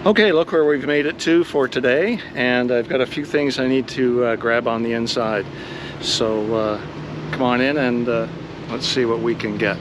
Okay, look where we've made it to for today, and I've got a few things I need to grab on the inside. So come on in and let's see what we can get.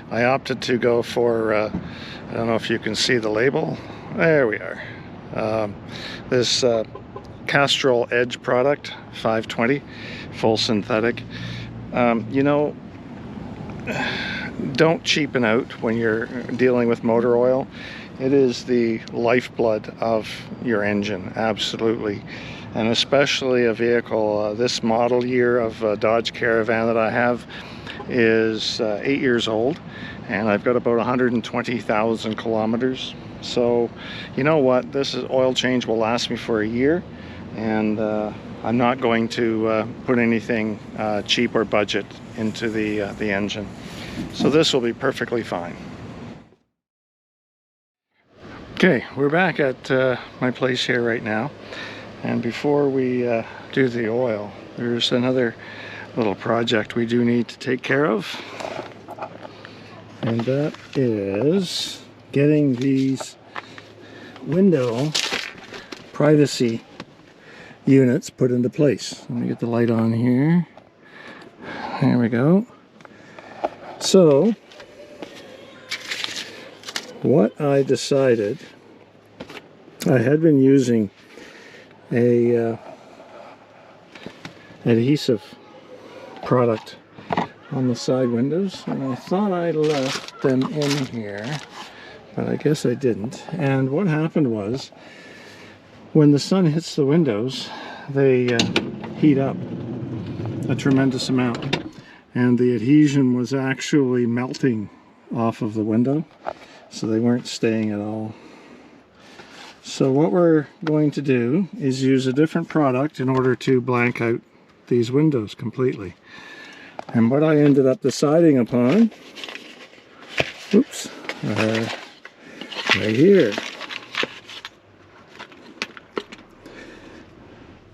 I opted to go for, I don't know if you can see the label. There we are. This Castrol Edge product, 520, full synthetic. You know, don't cheapen out when you're dealing with motor oil. It is the lifeblood of your engine, absolutely. And especially a vehicle, this model year of Dodge Caravan that I have is 8 years old, and I've got about 120,000 kilometers. So you know what, this oil change will last me for a year, and I'm not going to put anything cheap or budget into the engine. So this will be perfectly fine. Okay, we're back at my place here right now, and before we do the oil, there's another little project we do need to take care of, and that is getting these window privacy units put into place. Let me get the light on here. There we go. So what I decided, I had been using a adhesive product on the side windows, and I thought I left them in here, but I guess I didn't. And what happened was, when the sun hits the windows, they heat up a tremendous amount, and the adhesion was actually melting off of the window, so they weren't staying at all. So what we're going to do is use a different product in order to blank out these windows completely. And what I ended up deciding upon, oops, are right here.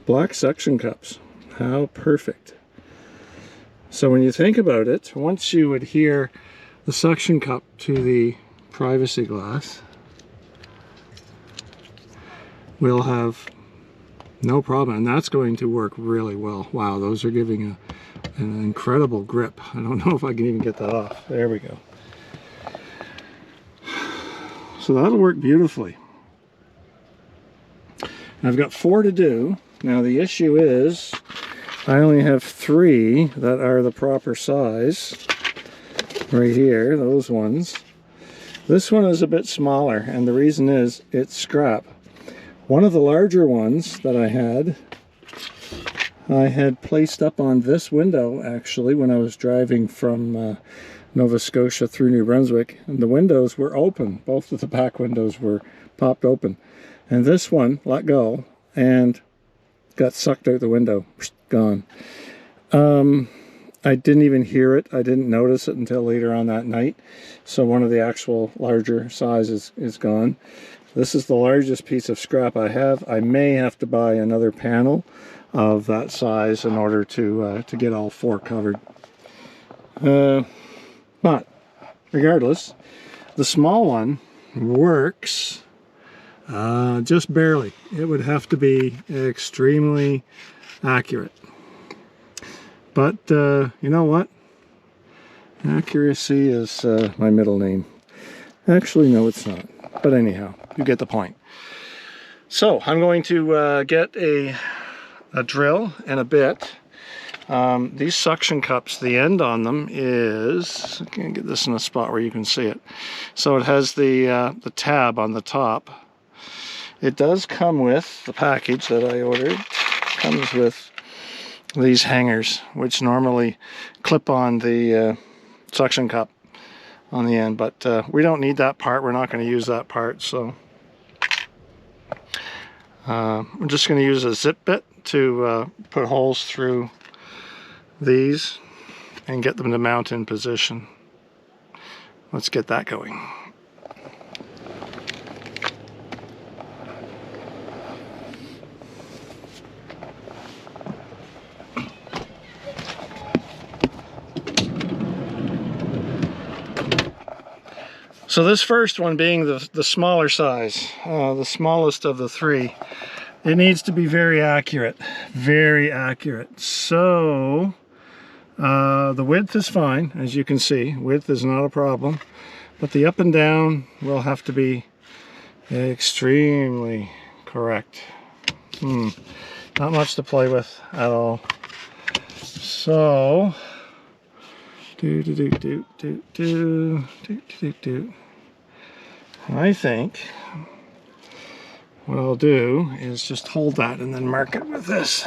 Black suction cups. How perfect. So when you think about it, once you adhere the suction cup to the privacy glass, we'll have no problem, and that's going to work really well. Wow, those are giving an incredible grip. I don't know if I can even get that off. There we go. So that'll work beautifully. I've got 4 to do. Now the issue is I only have 3 that are the proper size. Right here, those ones. This one is a bit smaller, and the reason is it's scrap. One of the larger ones that I had placed up on this window actually when I was driving from Nova Scotia through New Brunswick, and the windows were open. Both of the back windows were popped open. And this one let go and got sucked out the window. Gone. I didn't even hear it. I didn't notice it until later on that night. So one of the actual larger sizes is gone. This is the largest piece of scrap I have. I may have to buy another panel of that size in order to get all 4 covered. But regardless, the small one works just barely. It would have to be extremely accurate. But you know what? Accuracy is my middle name. Actually, no, it's not. But anyhow, you get the point. So I'm going to get a drill and a bit. These suction cups, the end on them is, I can get this in a spot where you can see it. So it has the tab on the top. It does come with the package that I ordered. Comes with these hangers, which normally clip on the suction cup on the end, but we don't need that part. We're not going to use that part, so I'm just going to use a zip bit to put holes through these and get them to mount in position. Let's get that going. So this first one being the smaller size, the smallest of the 3, it needs to be very accurate, very accurate. So the width is fine, as you can see. Width is not a problem, but the up and down will have to be extremely correct. Not much to play with at all. So I think what I'll do is just hold that and then mark it with this.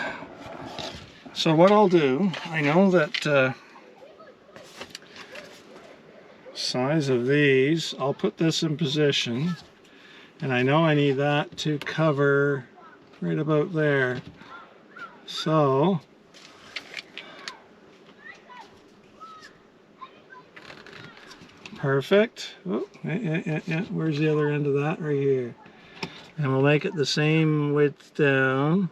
So what I'll do, I know that size of these, I'll put this in position, and I know I need that to cover right about there. So perfect. Oh, yeah. Where's the other end of that? Right here. And we'll make it the same width down.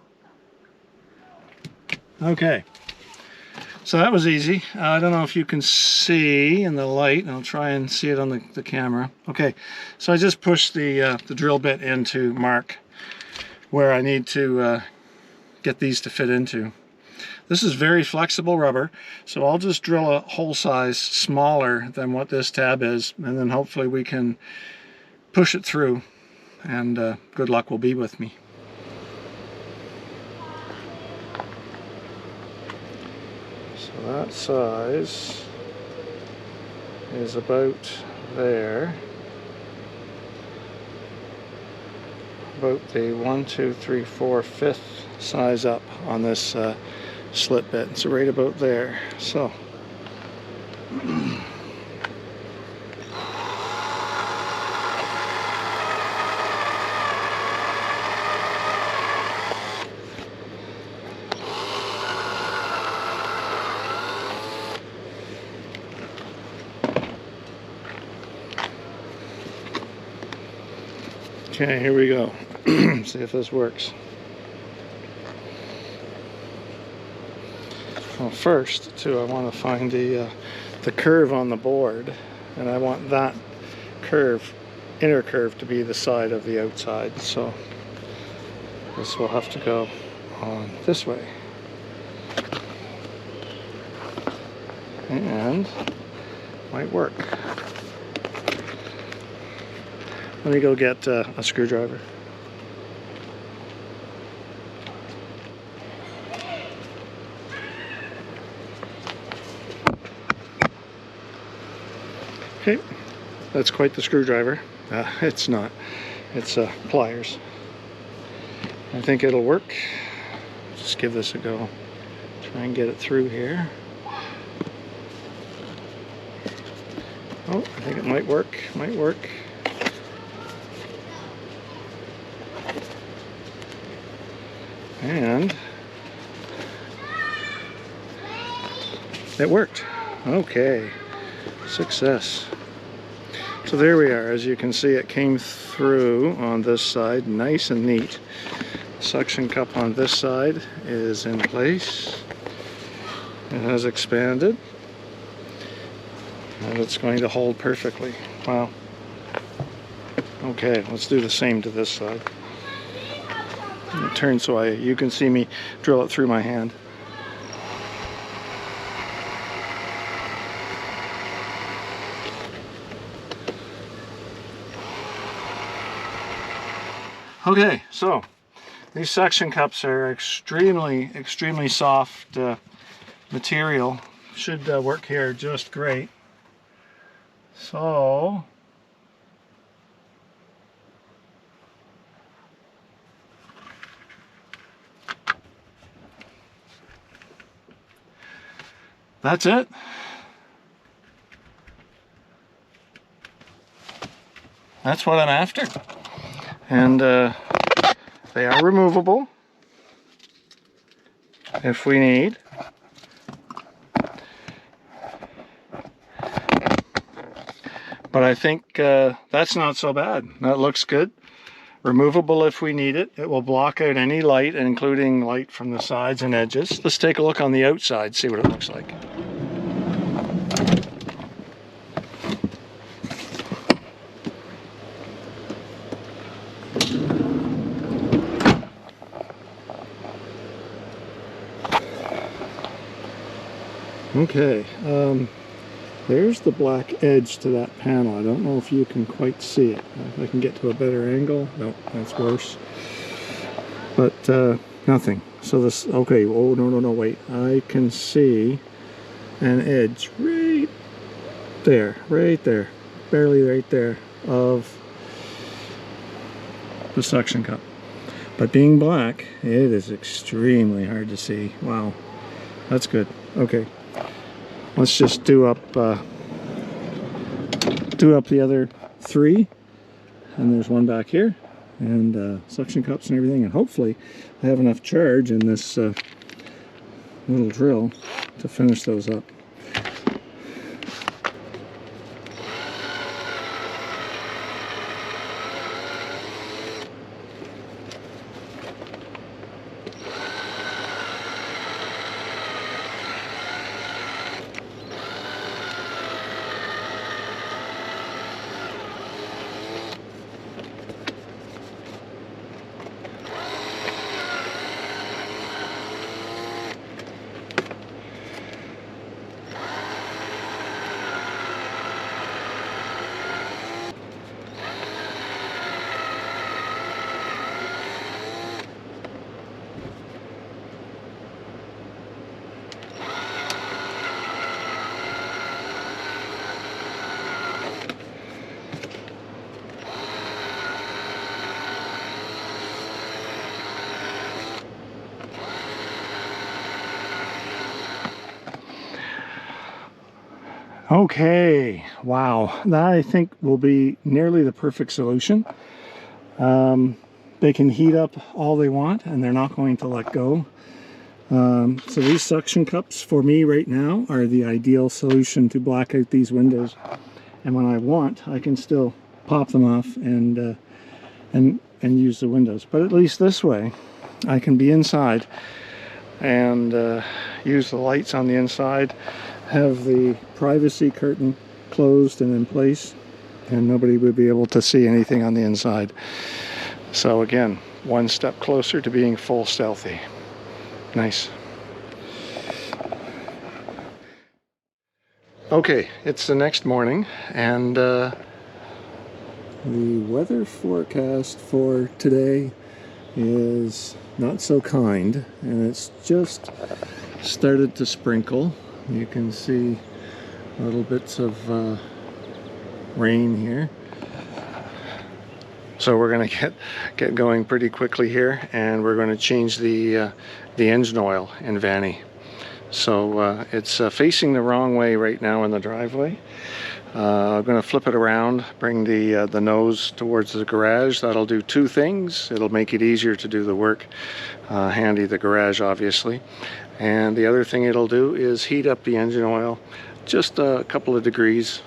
Okay. So that was easy. I don't know if you can see in the light. I'll try and see it on the camera. Okay. So I just pushed the drill bit in to mark where I need to get these to fit into. This is very flexible rubber, so I'll just drill a hole size smaller than what this tab is, and then hopefully we can push it through, and good luck will be with me. So that size is about there. About the 1, 2, 3, 4, 5th size up on this slit bit. So right about there. So Okay, here we go. See if this works. Well, first, too, I want to find the curve on the board, and I want that curve, inner curve, to be the side of the outside. So this will have to go on this way, and might work. Let me go get a screwdriver. Okay, that's quite the screwdriver. It's not. It's pliers. I think it'll work. Just give this a go. Try and get it through here. Oh, I think it might work. Might work. And it worked. Okay, success. So there we are. As you can see, it came through on this side nice and neat. Suction cup on this side is in place. It has expanded, and it's going to hold perfectly. Wow. Okay, let's do the same to this side. Turn so you can see me drill it through my hand. Okay, so these suction cups are extremely soft material. Should work here just great. So that's it. That's what I'm after. And they are removable if we need. But I think that's not so bad. That looks good. Removable if we need it. It will block out any light, including light from the sides and edges. Let's take a look on the outside, see what it looks like. Okay, there's the black edge to that panel. I don't know if you can quite see it. If I can get to a better angle. No, that's worse. But nothing. So this, okay, oh no, wait. I can see an edge right there, barely right there of the suction cup. But being black, it is extremely hard to see. Wow, that's good. Okay. Let's just do up the other three, and there's one back here, and suction cups and everything, and hopefully I have enough charge in this little drill to finish those up. Okay, wow, that I think will be nearly the perfect solution. They can heat up all they want and they're not going to let go. So these suction cups for me right now are the ideal solution to black out these windows. And when I want, I can still pop them off and and use the windows. But at least this way I can be inside and use the lights on the inside, have the privacy curtain closed and in place, and nobody would be able to see anything on the inside. So again, one step closer to being full stealthy. Nice. Okay, it's the next morning, and the weather forecast for today is not so kind, and it's just started to sprinkle. You can see little bits of rain here. So we're going to get going pretty quickly here, and we're going to change the engine oil in Vanny. So it's facing the wrong way right now in the driveway. I'm going to flip it around, bring the nose towards the garage. That'll do two things. It'll make it easier to do the work. Handy the garage, obviously. And the other thing it'll do is heat up the engine oil just a couple of degrees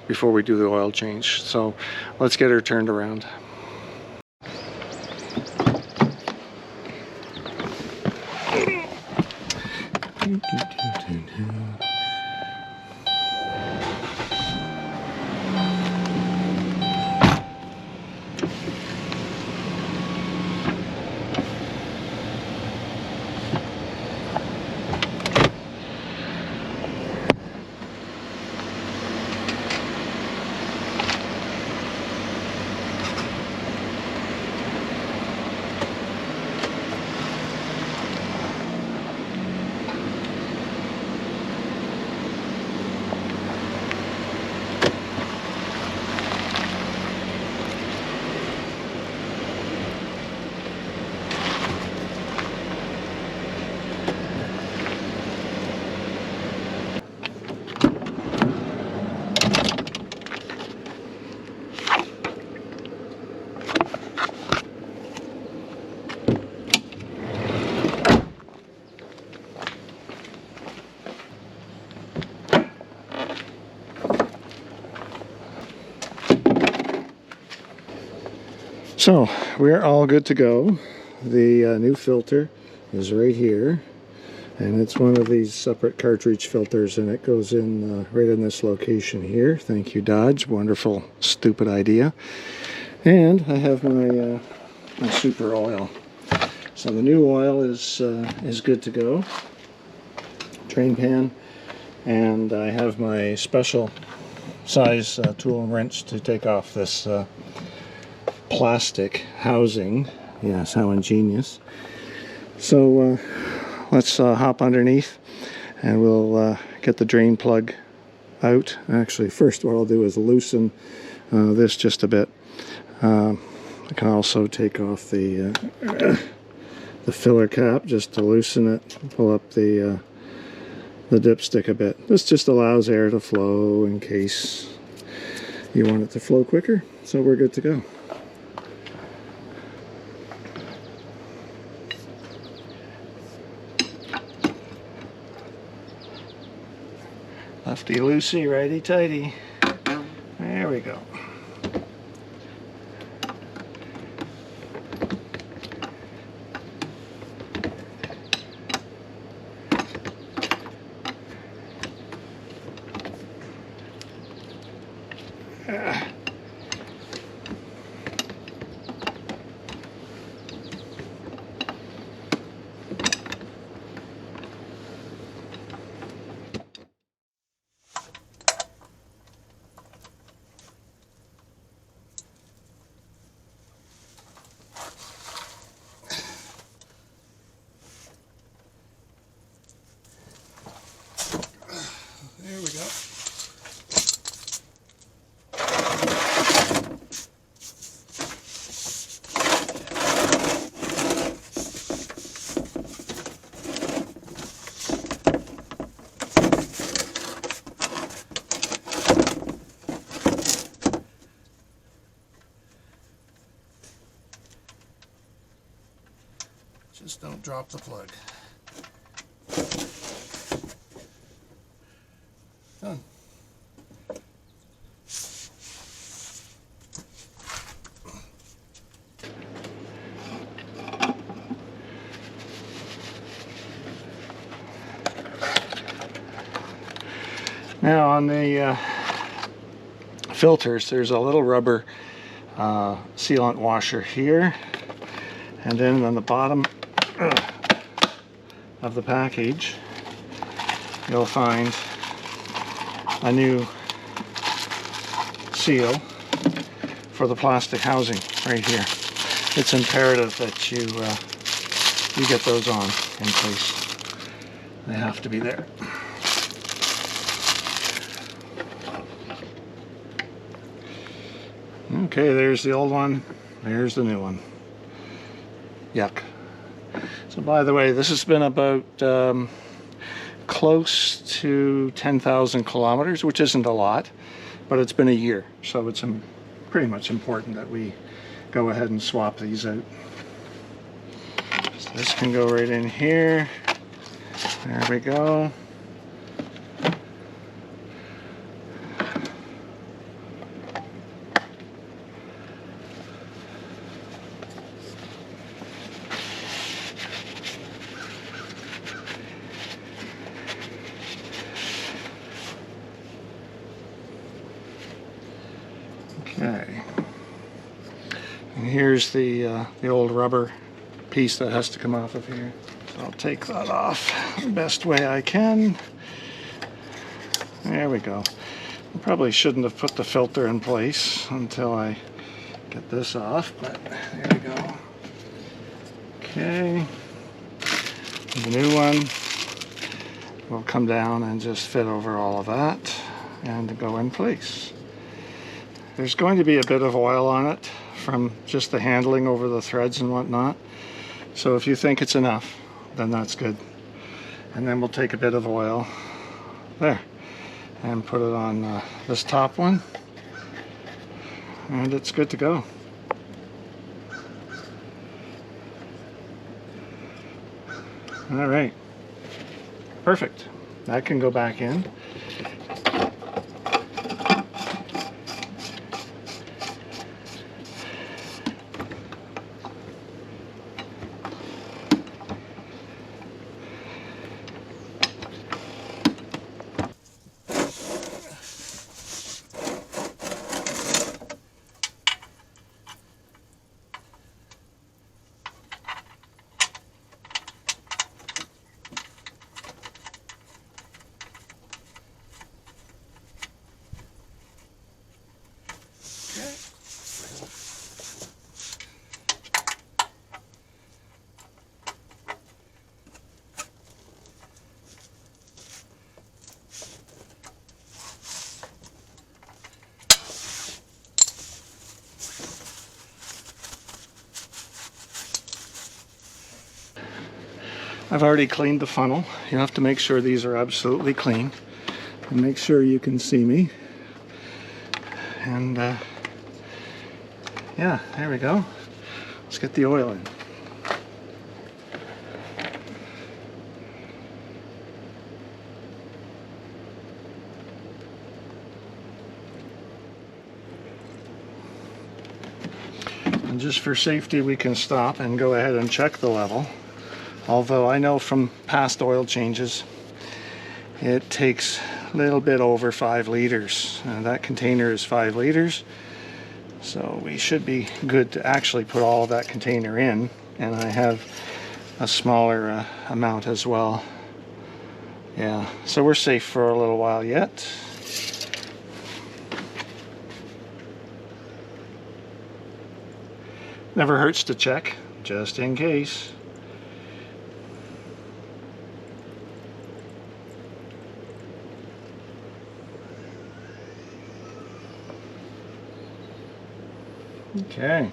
before we do the oil change. So let's get her turned around. So we're all good to go. The new filter is right here, and it's one of these separate cartridge filters, and it goes in right in this location here. Thank you, Dodge. Wonderful, stupid idea. And I have my super oil. So the new oil is good to go. Drain pan, and I have my special size tool and wrench to take off this plastic housing. Yes, how ingenious. So let's hop underneath, and we'll get the drain plug out. Actually, first what I'll do is loosen this just a bit. I can also take off the filler cap just to loosen it, pull up the dipstick a bit. This just allows air to flow in case you want it to flow quicker. So we're good to go. Lefty loosey, righty tighty. There we go. There we go. Just don't drop the plug. Done. Now on the filters, there's a little rubber sealant washer here, and then on the bottom of the package you'll find a new seal for the plastic housing right here. It's imperative that you get those on in place. They have to be there. Okay, there's the old one, there's the new one. Yuck. So by the way, this has been about close to 10,000 kilometers, which isn't a lot, but it's been a year, so it's pretty much important that we go ahead and swap these out. So this can go right in here. There we go. Okay, and here's the old rubber piece that has to come off of here. So I'll take that off the best way I can. There we go. I probably shouldn't have put the filter in place until I get this off, but there we go. Okay, the new one will come down and just fit over all of that and go in place. There's going to be a bit of oil on it from just the handling over the threads and whatnot. So if you think it's enough, then that's good. And then we'll take a bit of oil there and put it on this top one. And it's good to go. All right. Perfect. That can go back in. I've already cleaned the funnel. You have to make sure these are absolutely clean and make sure you can see me. And yeah, there we go. Let's get the oil in. And just for safety, we can stop and go ahead and check the level. Although I know from past oil changes, it takes a little bit over 5 liters. That container is 5 liters. So we should be good to actually put all of that container in. And I have a smaller amount as well. Yeah, so we're safe for a little while yet. Never hurts to check, just in case. Okay.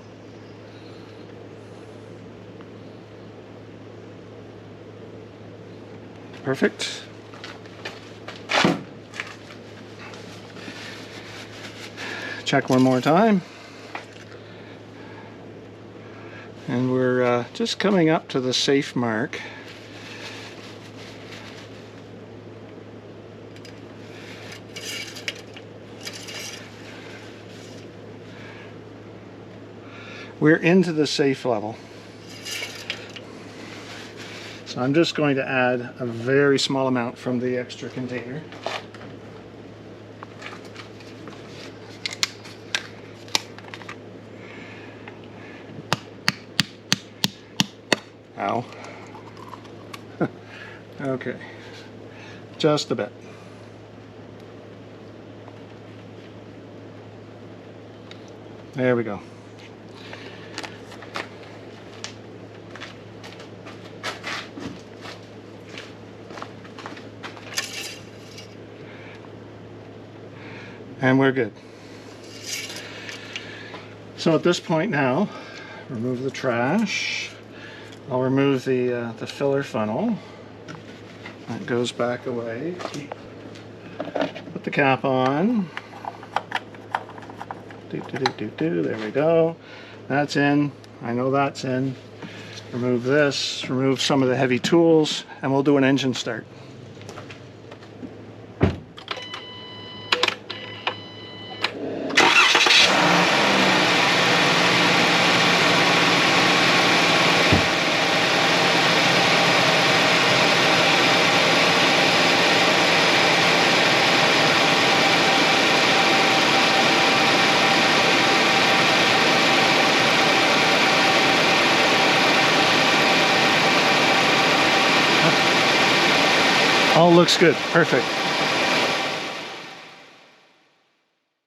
Perfect. Check one more time. And we're just coming up to the safe mark. We're into the safe level. So I'm just going to add a very small amount from the extra container. Ow. Okay. Just a bit. There we go. And we're good. So at this point now, remove the trash. I'll remove the filler funnel. That goes back away. Put the cap on. There we go. That's in. I know that's in. Remove this, remove some of the heavy tools, and we'll do an engine start. All looks good. Perfect.